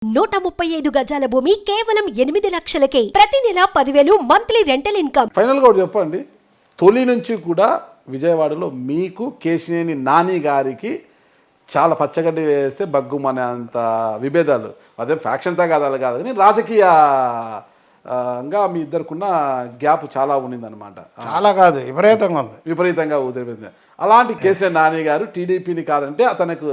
135 గజాల భూమి కేవలం 8 లక్షలకే. ప్రతి నెల 10,000 మంత్లీ రెంటల్ ఇన్కమ్. ఫైనల్గా ఒకటి చెప్పండి, తొలి నుంచి కూడా విజయవాడలో మీకు కేశినేని నాని గారికి చాలా పచ్చగడ్డి వేస్తే బగ్గుమనే అంత విభేదాలు, అదే ఫ్యాక్షన్తో కాదు అలా కాదు కానీ రాజకీయంగా మీ ఇద్దరుకున్న గ్యాప్ చాలా ఉన్నిందనమాట. చాలా కాదు, విపరీతంగా ఉంది, విపరీతంగా ఉదయం. అలాంటి కేసీఆర్ నాని గారు టీడీపీని కాదంటే అతనికి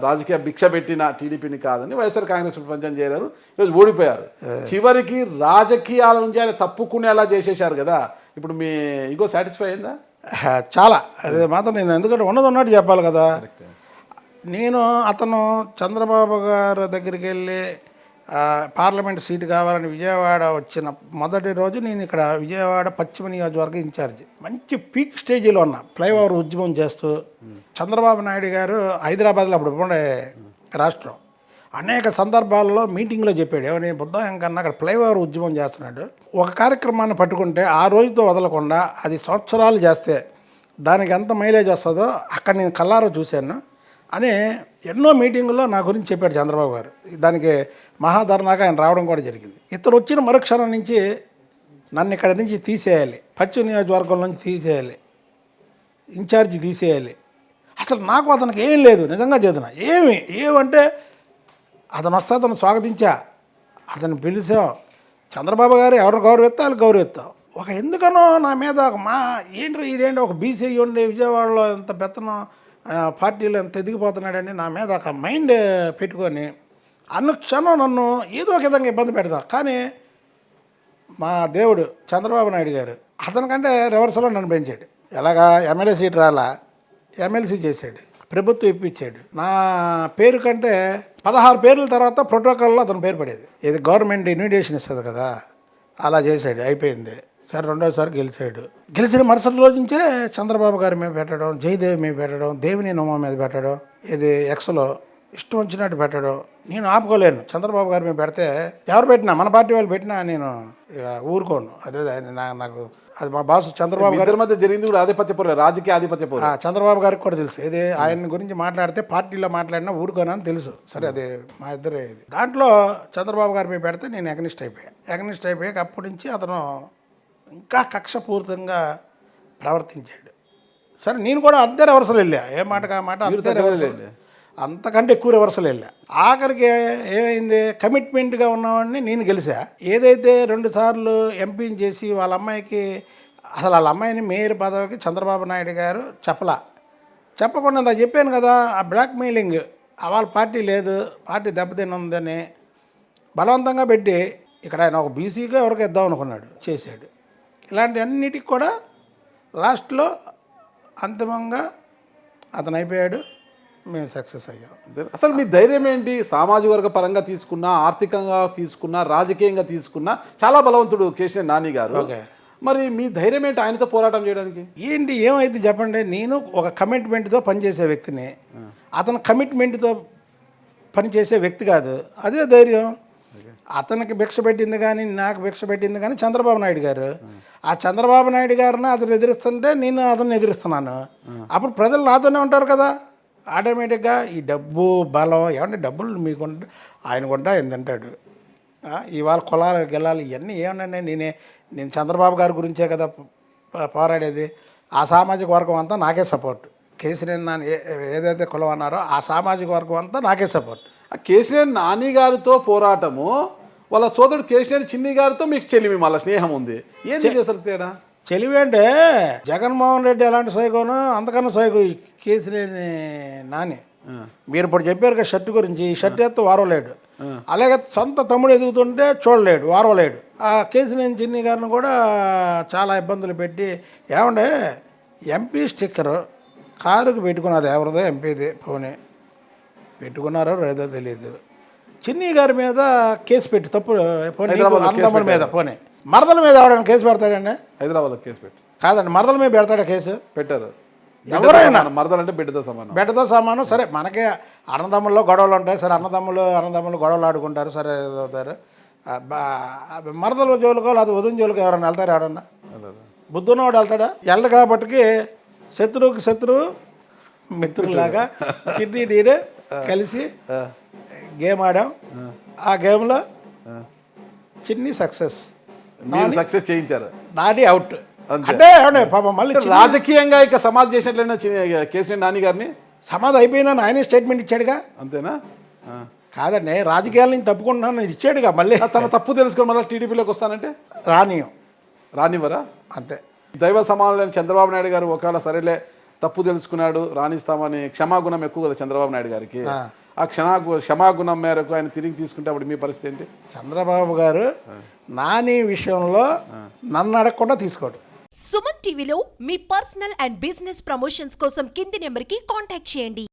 రాజకీయ భిక్ష పెట్టిన టీడీపీని కాదని వైఎస్ఆర్ కాంగ్రెస్ ప్రపంచం చేరారు, ఈరోజు ఓడిపోయారు. చివరికి రాజకీయాల నుంచి ఆయన తప్పుకునేలా చేసేశారు కదా. ఇప్పుడు మీ ఇగో సాటిస్ఫై అయిందా? చాలా. అదే మాత్రం నేను ఎందుకంటే ఉన్నట్టు చెప్పాలి కదా. నేను అతను చంద్రబాబు గారి దగ్గరికి వెళ్ళి పార్లమెంట్ సీటు కావాలని విజయవాడ వచ్చిన మొదటి రోజు నేను ఇక్కడ విజయవాడ పశ్చిమ నియోజకవర్గ ఇన్ఛార్జి, మంచి పీక్ స్టేజీలో ఉన్నా, ఫ్లైఓవర్ ఉద్యమం చేస్తూ. చంద్రబాబు నాయుడు గారు హైదరాబాద్లో అప్పుడు ఉండే రాష్ట్రం, అనేక సందర్భాల్లో మీటింగ్లో చెప్పాడు, ఏమని బుద్ధం కన్నా అక్కడ ఫ్లైఓవర్ ఉద్యమం చేస్తున్నాడు, ఒక కార్యక్రమాన్ని పట్టుకుంటే ఆ రోజుతో వదలకుండా అది సంవత్సరాలు చేస్తే దానికి ఎంత మైలేజ్ వస్తుందో అక్కడ నేను కల్లారో చూశాను అని ఎన్నో మీటింగుల్లో నా గురించి చెప్పాడు చంద్రబాబు గారు. దానికి మహాధర్నాగా ఆయన రావడం కూడా జరిగింది. ఇతను వచ్చిన మరుక్షణం నుంచి నన్ను ఇక్కడ నుంచి తీసేయాలి, పశ్చిమ నియోజకవర్గం నుంచి తీసేయాలి, ఇన్ఛార్జి తీసేయాలి. అసలు నాకు అతనికి ఏం లేదు, నిజంగా చేతున్నా ఏమంటే అతను వస్తే అతను స్వాగతించా, అతను పిలిచాం. చంద్రబాబు గారు ఎవరు గౌరవిస్తా వాళ్ళు గౌరవిస్తాం. ఒక ఎందుకనో నా మీద ఇదేంటి ఒక బీసీ ఉండి విజయవాడలో ఎంత పెత్తనం పార్టీలో ఎంత ఎదిగిపోతున్నాడని నా మీద ఒక మైండ్ పెట్టుకొని అనుక్షణం నన్ను ఏదో ఒక విధంగా ఇబ్బంది పెడతా. కానీ మా దేవుడు చంద్రబాబు నాయుడు గారు అతనికంటే రివర్స్లో నన్ను పెంచాడు. ఎలాగా ఎమ్మెల్యే సీట్ రాలా, ఎమ్మెల్సీ చేశాడు, ప్రభుత్వం ఇప్పించాడు. నా పేరు కంటే 16 పేర్ల తర్వాత ప్రోటోకాల్లో అతని పేరు పడేది. ఇది గవర్నమెంట్ ఇన్విటేషన్ ఇస్తుంది కదా, అలా చేశాడు, అయిపోయింది. సరే రెండోసారి గెలిచిన మరుసటి రోజు నుంచే చంద్రబాబు గారి మీద పెట్టడం, జయదేవి మీద పెట్టడం, దేవిని నోమ మీద పెట్టడం, ఇది ఎక్స్లో ఇష్టం వచ్చినట్టు పెట్టడం. నేను ఆపుకోలేను. చంద్రబాబు గారి మీద పెడితే ఎవరు పెట్టినా, మన పార్టీ వాళ్ళు పెట్టినా నేను ఊరుకోను. అదే నాకు అది మా బాసు చంద్రబాబు గారి మధ్య జరిగింది కూడా ఆధిపత్యపూర్వ రాజకీయ ఆధిపత్యపూర్వ. చంద్రబాబు గారికి కూడా తెలుసు, ఇది ఆయన గురించి మాట్లాడితే పార్టీలో మాట్లాడినా ఊరుకోనని తెలుసు. సరే అదే మా ఇద్దరే ఇది. దాంట్లో చంద్రబాబు గారి మీద పెడితే నేను ఎగనిస్ట్ అయిపోయాక అప్పటి నుంచి అతను ఇంకా కక్షపూరితంగా ప్రవర్తించాడు. సరే నేను కూడా అంతే రివర్సల్ వెళ్ళా, ఏ మాటగా మాట అంతే రివర్సల్, అంతకంటే ఎక్కువ రివర్సల్ వెళ్ళా. ఆఖరికి ఏమైంది, కమిట్మెంట్గా ఉన్నవాడిని నేను గెలిచా. ఏదైతే 2 సార్లు ఎంపీని చేసి వాళ్ళ అమ్మాయికి, అసలు వాళ్ళ అమ్మాయిని మేయర్ పదవికి చంద్రబాబు నాయుడు గారు చెప్పకుండా నాకు చెప్పాను కదా, ఆ బ్లాక్ మెయిలింగ్, వాళ్ళ పార్టీ లేదు, పార్టీ దెబ్బతిన్నుందని బలవంతంగా పెట్టి ఇక్కడ ఆయన ఒక బీసీగా ఎవరికి ఇద్దాం అనుకున్నాడు, చేశాడు. ఇలాంటి అన్నిటికి కూడా లాస్ట్లో అంతిమంగా అతను అయిపోయాడు, మేము సక్సెస్ అయ్యాం. అసలు మీ ధైర్యం ఏంటి? సామాజిక వర్గ పరంగా తీసుకున్నా, ఆర్థికంగా తీసుకున్నా, రాజకీయంగా తీసుకున్నా చాలా బలవంతుడు కేశినేని నాని గారు. మరి మీ ధైర్యం ఏంటి ఆయనతో పోరాటం చేయడానికి? ఏమైంది చెప్పండి, నేను ఒక కమిట్మెంట్తో పనిచేసే వ్యక్తిని, అతను కమిట్మెంట్తో పనిచేసే వ్యక్తి కాదు. అదే ధైర్యం. అతనికి భిక్ష పెట్టింది కానీ నాకు భిక్ష పెట్టింది కానీ చంద్రబాబు నాయుడు గారు. ఆ చంద్రబాబు నాయుడు గారిని అతను ఎదిరిస్తుంటే నేను అతన్ని ఎదిరిస్తున్నాను. అప్పుడు ప్రజలు నాతోనే ఉంటారు కదా. ఆటోమేటిక్గా ఈ డబ్బు బలం ఏమంటే డబ్బులు మీకుంటే ఆయన కొంటా ఏందంటాడు. ఇవాళ కులాలు గెలాలి ఇవన్నీ ఏమన్నా నేను చంద్రబాబు గారి గురించే కదా పోరాడేది. ఆ సామాజిక వర్గం అంతా నాకే సపోర్ట్. కేసీఆర్ నాని ఏదైతే కులం అన్నారో ఆ సామాజిక వర్గం అంతా నాకే సపోర్ట్. కేసీఆర్ నాని గారితో పోరాటము, వాళ్ళ సోదరుడు కేసీఆర్ చిన్ని గారితో మీకు చెల్లిమి మళ్ళీ స్నేహం ఉంది. ఏంటి అసలు తేడా? చెలివి అంటే జగన్మోహన్ రెడ్డి ఎలాంటి సైకోనో అంతకన్నా సైకో కేసీనేని నాని. మీరు ఇప్పుడు చెప్పారు కదా షర్ట్ గురించి, ఈ షర్ట్ ఎత్తు వారవలేడు, అలాగే సొంత తమ్ముడు ఎదుగుతుంటే చూడలేడు, వారవలేడు. ఆ కేసీనేని చిన్ని గారిని కూడా చాలా ఇబ్బందులు పెట్టి, ఏమంటే ఎంపీ స్టిక్కరు కారుకు పెట్టుకున్నారు, ఎవరిదో ఎంపీది పోనీ పెట్టుకున్నారో లేదో తెలియదు. చిన్ని గారి మీద కేసు పెట్టి తప్పుడు అన్నదమ్ముల మీద పోనీ, మరదల మీద ఎవరైనా కేసు పెడతాడండి? హైదరాబాద్లో కేసు పెట్టి కాదండి, మరదల మీద పెడతాడా కేసు? పెట్టారు. ఎవరైనా మరదలంటే బిడ్డతో సమానం. సరే మనకే అన్నదమ్ముల్లో గొడవలు ఉంటాయి, సరే అన్నదమ్ములు గొడవలు ఆడుకుంటారు, సరే అవుతారు. మరదల జోలుకో అది వదిన జోలుకో ఎవరైనా వెళ్తారు? ఎవరన్నా బుద్ధున్నవాడు వెళ్తాడా? వెళ్ళడు. కాబట్టికి శత్రువుకి శత్రువు మిత్రులాగా కిడ్నీ నీరు కలిసి గేమ్ ఆడాం. ఆ గేమ్లో చిన్ని సక్సెస్, మీరు సక్సెస్ చేయించారు, నాని అవుట్. అంతే. అంటే ఏమండి పాపం మళ్ళీ రాజకీయంగా ఇక సమాధి చేసినట్లయినా కేసీఆర్ నాని గారిని. సమాధి అయిపోయినా ఆయనే స్టేట్మెంట్ ఇచ్చాడుగా. అంతేనా? కాదండి, రాజకీయాల నుంచి తప్పుకుంటున్నాను ఇచ్చాడుగా. మళ్ళీ తన తప్పు తెలుసుకొని మళ్ళీ టీడీపీలోకి వస్తానంటే రానియం రానివ్వరా? అంతే. దైవ సమానులైన చంద్రబాబు నాయుడు గారు ఒకవేళ సరేలే తప్పు తెలుసుకున్నాడు రాణిస్తామని క్షమాగుణం ఎక్కువ కదా చంద్రబాబు నాయుడు గారికి. ఆ క్షమాగుణం మేరకు ఆయన తిరిగి తీసుకుంటే అప్పుడు మీ పరిస్థితి ఏంటి? చంద్రబాబు గారు నాని విషయంలో నన్ను అడగకుండా తీసుకోడు. సుమన్ టీవీలో మీ పర్సనల్ అండ్ బిజినెస్ ప్రమోషన్స్ కోసం కింది నెంబర్కి కాంటాక్ట్ చేయండి.